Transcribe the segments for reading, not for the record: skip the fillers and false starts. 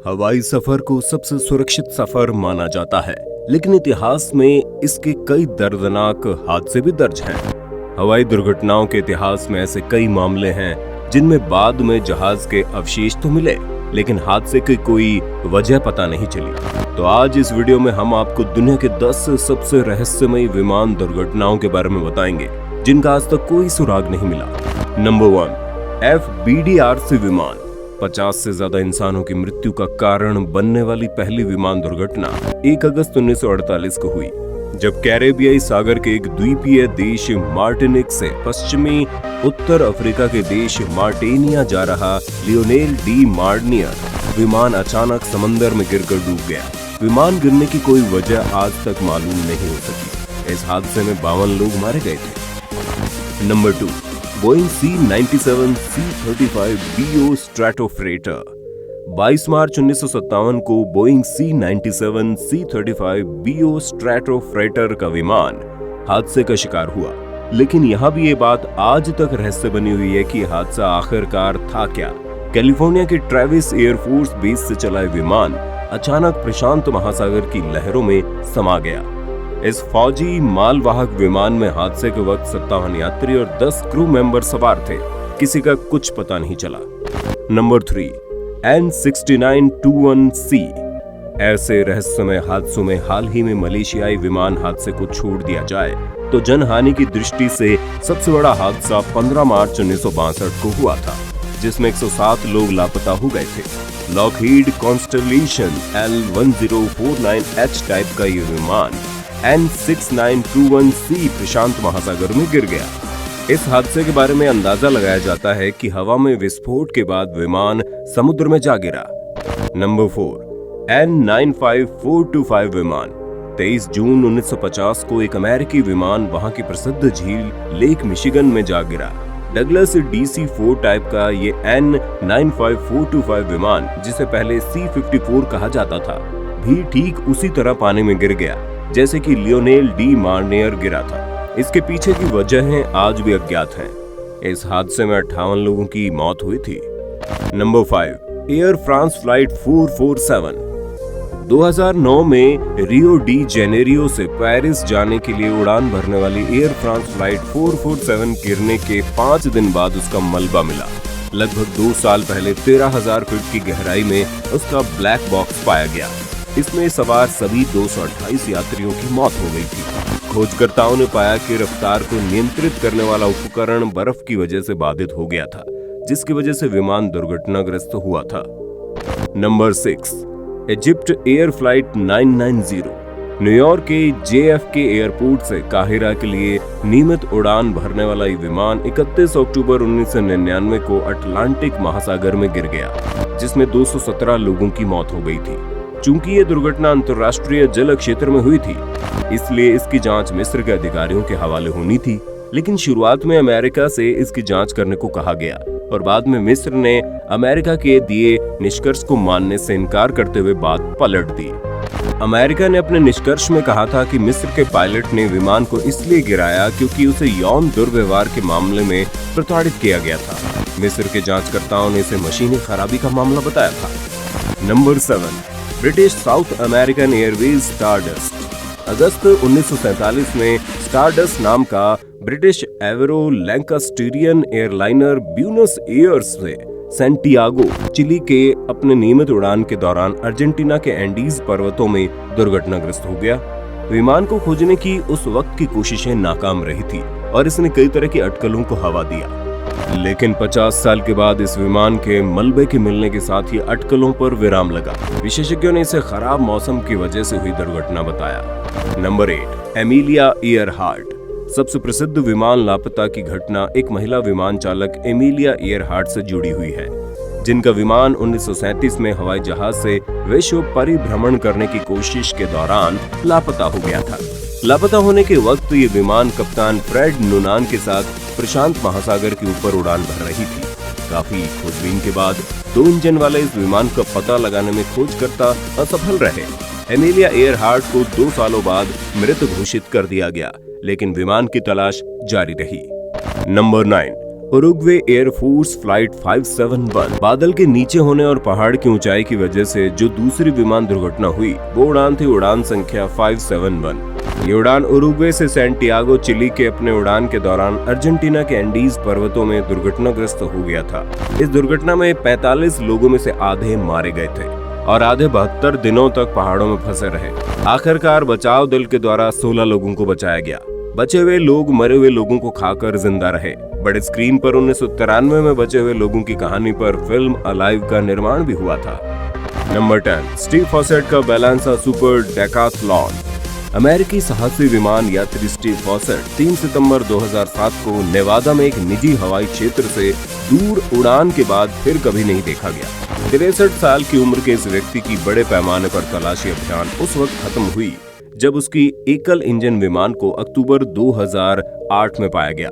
हवाई सफर को सबसे सुरक्षित सफर माना जाता है, लेकिन इतिहास में इसके कई दर्दनाक हादसे भी दर्ज हैं। हवाई दुर्घटनाओं के इतिहास में ऐसे कई मामले हैं जिनमें बाद में जहाज के अवशेष तो मिले, लेकिन हादसे की कोई वजह पता नहीं चली। तो आज इस वीडियो में हम आपको दुनिया के 10 सबसे रहस्यमयी विमान दुर्घटनाओं के बारे में बताएंगे, जिनका आज तक कोई सुराग नहीं मिला। नंबर 1, FBDRC विमान। 50 से ज्यादा इंसानों की मृत्यु का कारण बनने वाली पहली विमान दुर्घटना 1 अगस्त 1948 को हुई, जब कैरेबियाई सागर के एक द्वीपीय देश मार्टिनिक से पश्चिमी उत्तर अफ्रीका के देश मार्टेनिया जा रहा लियोनेल डी मार्डनियर विमान अचानक समंदर में गिरकर डूब गया। विमान गिरने की कोई वजह आज तक मालूम नहीं हो सकी। इस हादसे में 52 लोग मारे गए थे। Number 2, Boeing C-97 C-35BO स्ट्रैटोफ्रेटर। 22 मार्च 1957 को बोइंग C-97 C-35BO स्ट्रैटोफ्रेटर का विमान हादसे का शिकार हुआ, लेकिन यहाँ भी ये बात आज तक रहस्य बनी हुई है कि हादसा आखिरकार था क्या। कैलिफोर्निया के ट्रेविस एयरफोर्स बेस से चला विमान अचानक प्रशांत महासागर की लहरों में समा गया। इस फौजी मालवाहक विमान में हादसे के वक्त 57 यात्री और 10 क्रू मेंबर सवार थे। किसी का कुछ पता नहीं चला। Number 3, N6921C। ऐसे रहस्यमय हादसों में हाल ही में मलेशियाई विमान हादसे को छोड़ दिया जाए तो जनहानि की दृष्टि से सबसे बड़ा हादसा 15 मार्च 1962 को हुआ था, जिसमें 107 लोग लापता हो गए थे। लॉकहीड कॉन्स्टलेशन L1049H टाइप का ये विमान N6921C प्रशांत महासागर में गिर गया। इस हादसे के बारे में अंदाजा लगाया जाता है कि हवा में विस्फोट के बाद विमान समुद्र में जा गिरा। नंबर 4, N95425 विमान। 23 जून 1950 को एक अमेरिकी विमान वहां की प्रसिद्ध झील लेक मिशिगन में जा गिरा। डगलस DC-4 टाइप का ये N95425 विमान, जिसे पहले C-54 कहा जाता था, भी ठीक उसी तरह पानी में गिर गया जैसे कि लियोनेल डी मार्डनियर गिरा था। इसके पीछे की वजहें आज भी अज्ञात हैं। इस हादसे में 58 लोगों की मौत हुई थी। Number 5, air France flight 447। 2009 में रियो डी जेनेरियो से पेरिस जाने के लिए उड़ान भरने वाली एयर फ्रांस फ्लाइट 447 गिरने के 5 दिन बाद उसका मलबा मिला। लगभग 2 साल पहले 13,000 फीट की गहराई में उसका ब्लैक बॉक्स पाया गया। इसमें सवार सभी 228 यात्रियों की मौत हो गई थी। खोजकर्ताओं ने पाया कि रफ्तार को नियंत्रित करने वाला उपकरण बर्फ की वजह से बाधित हो गया था, जिसकी वजह से विमान दुर्घटनाग्रस्त हुआ था। Number 6, Egypt air flight 990। New York के JFK एयरपोर्ट से काहिरा के लिए नियमित उड़ान भरने वाला ये विमान 31 अक्टूबर 1999 को अटलांटिक महासागर में गिर गया, जिसमें 217 लोगों की मौत हो गई थी। चूंकि ये दुर्घटना अंतर्राष्ट्रीय जल क्षेत्र में हुई थी, इसलिए इसकी जांच मिस्र के अधिकारियों के हवाले होनी थी, लेकिन शुरुआत में अमेरिका से इसकी जांच करने को कहा गया और बाद में मिस्र ने अमेरिका के दिए निष्कर्ष को मानने से इनकार करते हुए बात पलट दी। अमेरिका ने अपने निष्कर्ष में कहा था कि मिस्र के पायलट ने विमान को इसलिए गिराया क्योंकि उसे यौन दुर्व्यवहार के मामले में प्रताड़ित किया गया था। मिस्र के जांचकर्ताओं ने इसे मशीनी खराबी का मामला बताया था। Number 7, British South American Airways Stardust. अगस्त 1947 में स्टारडस्ट नाम का British Avro Lancastrian airliner Buenos Aires से सैंटियागो, चिली के अपने नियमित उड़ान के दौरान अर्जेंटीना के एंडीज पर्वतों में दुर्घटनाग्रस्त हो गया। विमान को खोजने की उस वक्त की कोशिशें नाकाम रही थी और इसने कई तरह की अटकलों को हवा दिया, लेकिन 50 साल के बाद इस विमान के मलबे के मिलने के साथ ही अटकलों पर विराम लगा। विशेषज्ञों ने इसे खराब मौसम की वजह से हुई दुर्घटना बताया। Number 8, Emilia Earhart. सबसे प्रसिद्ध विमान लापता की घटना एक महिला विमान चालक एमिलिया ईयरहार्ट से जुड़ी हुई है, जिनका विमान 1937 में हवाई जहाज से विश्व परिभ्रमण करने की कोशिश के दौरान लापता हो गया था। लापता होने के वक्त ये विमान कप्तान फ्रेड नूनान के साथ प्रशांत महासागर के ऊपर उड़ान भर रही थी। काफी खोजबीन के बाद 2 इंजन वाले इस विमान का पता लगाने में खोजकर्ता असफल रहे। एमिलिया ईयरहार्ट को 2 सालों बाद मृत घोषित कर दिया गया, लेकिन विमान की तलाश जारी रही। Number 9, Uruguay air force flight 571। बादल के नीचे होने और पहाड़ की ऊंचाई की वजह से जो दूसरी विमान दुर्घटना हुई वो उड़ान थी उड़ान संख्या 571। ये उड़ान उरुग्वे से सैंटियागो चिली के अपने उड़ान के दौरान अर्जेंटीना के एंडीज पर्वतों में दुर्घटनाग्रस्त हो गया था। इस दुर्घटना में 45 लोगों में से आधे मारे गए थे और आधे 72 दिनों तक पहाड़ों में फंसे रहे। आखिरकार बचाव दल के द्वारा 16 लोगों को बचाया गया। बचे हुए लोग मरे हुए लोगों को खाकर जिंदा रहे। बड़े स्क्रीन पर 1993 में बचे हुए लोगों की कहानी पर फिल्म अलाइव का निर्माण भी हुआ था। नंबर 10, स्टीव फॉसेट का बैलेंसा सुपर डेकाथलॉन। अमेरिकी साहसी विमान यात्री स्टीव फॉसेट 3 सितंबर 2007 को नेवादा में एक निजी हवाई क्षेत्र से दूर उड़ान के बाद फिर कभी नहीं देखा गया। 63 साल की उम्र के इस व्यक्ति की बड़े पैमाने पर तलाशी अभियान उस वक्त खत्म हुई जब उसकी एकल इंजन विमान को अक्टूबर 2008 में पाया गया।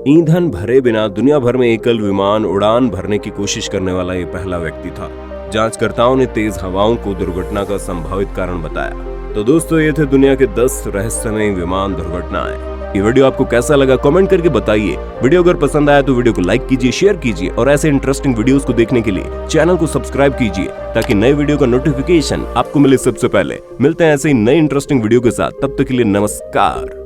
ईंधन भरे बिना दुनिया भर में एकल विमान उड़ान भरने की कोशिश करने वाला ये पहला व्यक्ति था। जांचकर्ताओं ने तेज हवाओं को दुर्घटना का संभावित कारण बताया। तो दोस्तों, ये थे दुनिया के 10 रहस्यमय विमान दुर्घटनाएं। ये वीडियो आपको कैसा लगा कमेंट करके बताइए। वीडियो अगर पसंद आया तो वीडियो को लाइक कीजिए, शेयर कीजिए और ऐसे इंटरेस्टिंग वीडियोस को देखने के लिए चैनल को सब्सक्राइब कीजिए ताकि नए वीडियो का नोटिफिकेशन आपको मिले सबसे पहले। मिलते हैं ऐसे ही नए इंटरेस्टिंग वीडियो के साथ, तब तक के लिए नमस्कार।